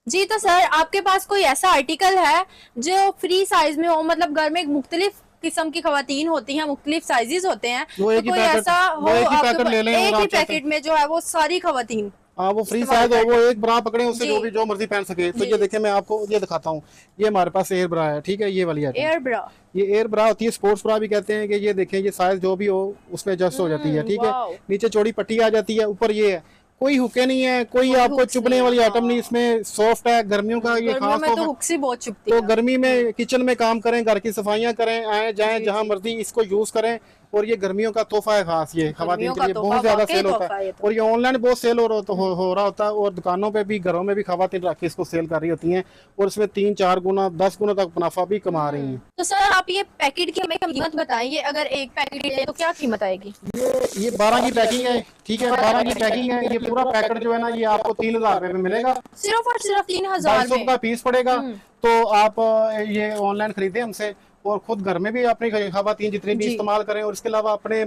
जी तो सर आपके पास कोई ऐसा आर्टिकल है जो फ्री साइज में हो, मतलब घर में मुख्तलिफ किस्म की खवातीन होती हैं, मुख्तलिफ साइजेस होते हैं, वो तो एक ही कोई पैकेट ऐसा हो वो एक ही आपके पैकेट पास ले लें और एक ही आप चाहते हैं। पैकेट में जो है वो सारी खवातीन हाँ वो फ्री इस्तेमाल साइज हो, कर वो लें। एक ब्रा पकड़े उससे जी जो मर्जी पहन सके। तो जी। ये देखिए मैं आपको ये दिखाता हूँ। ये हमारे पास एयर ब्रा है, ठीक है, ये वाली आइटम। एयर ब्रा। ये एयर ब्रा होती है, स्पोर्ट्स ब्रा भी कहते हैं। कि ये देखें, ये साइज जो भी हो उसमें एडजस्ट हो जाती है, ठीक है। वाओ। नीचे चौड़ी पट्टी आ जाती है, ऊपर ये है, कोई हुके नहीं है, कोई कोई आपको हुक्स नहीं चुभने है, वाली आइटम नहीं। हाँ। इसमें सॉफ्ट है, गर्मियों का ये गर्मियों खास में तौर तो पे। हुक्स ही बहुत चुभती तो है। गर्मी में किचन में काम करें, घर की सफाइयां करें, आए जाएं जी जहां जी। मर्जी इसको यूज करें। और ये गर्मियों का तोहफा है खास, ये खवातीन गर्मियों के का लिए तोहफा, बहुत ज्यादा वाकई सेल होता तोहफा है है। ये तो। और ये ऑनलाइन बहुत सेल हो रहा होता है, और दुकानों पे भी, घरों में भी खवातीन रख के इसको सेल कर रही होती हैं। और इसमें 3-4 गुना 10 गुना तक मुनाफा भी कमा रही हैं। तो सर आप ये पैकेट की हमें कीमत बताइए, अगर एक पैकेट ले तो क्या कीमत आएगी? ये 12 की पैकिंग है, ठीक है, 12 की पैकिंग है। ये पूरा पैकेट जो है ना, ये आपको 3,000 रुपए में मिलेगा। सिर्फ और सिर्फ 3000 250 में? का पीस पड़ेगा। तो आप ये ऑनलाइन खरीदें हमसे, और खुद घर में भी अपनी खवातीन जितनी भी जी इस्तेमाल करें। और इसके अलावा अपने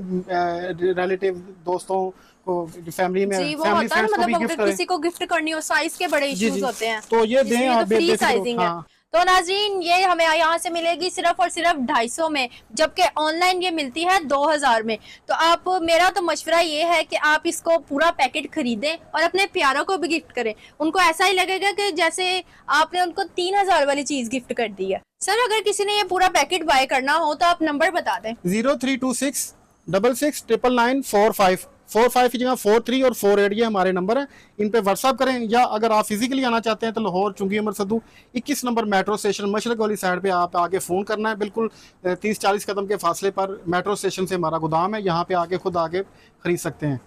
रिलेटिव दोस्तों को, फैमिली में, जी, वो फैमिली होता है ना, फ्रेंड्स को भी मतलब गिफ्ट अगर करें। किसी को गिफ्ट करनी हो, साइज के बड़े जी इश्यूज जी, होते हैं, तो ये दें इसलिए आप तो फ्री बेफिक्र। साइजिंग है। हाँ तो नाज़रीन ये हमें यहाँ से मिलेगी सिर्फ और सिर्फ 250 में, जबकि ऑनलाइन ये मिलती है 2000 में। तो आप, मेरा तो मशवरा ये है कि आप इसको पूरा पैकेट खरीदें और अपने प्यारों को भी गिफ्ट करें। उनको ऐसा ही लगेगा कि जैसे आपने उनको 3000 वाली चीज गिफ्ट कर दी है। सर अगर किसी ने ये पूरा पैकेट बाय करना हो तो आप नंबर बता दें। 0326664945 की जगह 43 और 48 ये हमारे नंबर है। इन पे व्हाट्सअप करें, या अगर आप फिजिकली आना चाहते हैं तो लाहौर चुंगी अमर Saddu 21 number metro station Mashrak वाली साइड पे आप आके फ़ोन करना है। बिल्कुल 30-40 कदम के फासले पर मेट्रो स्टेशन से हमारा गोदाम है, यहाँ पे आके खुद आके खरीद सकते हैं।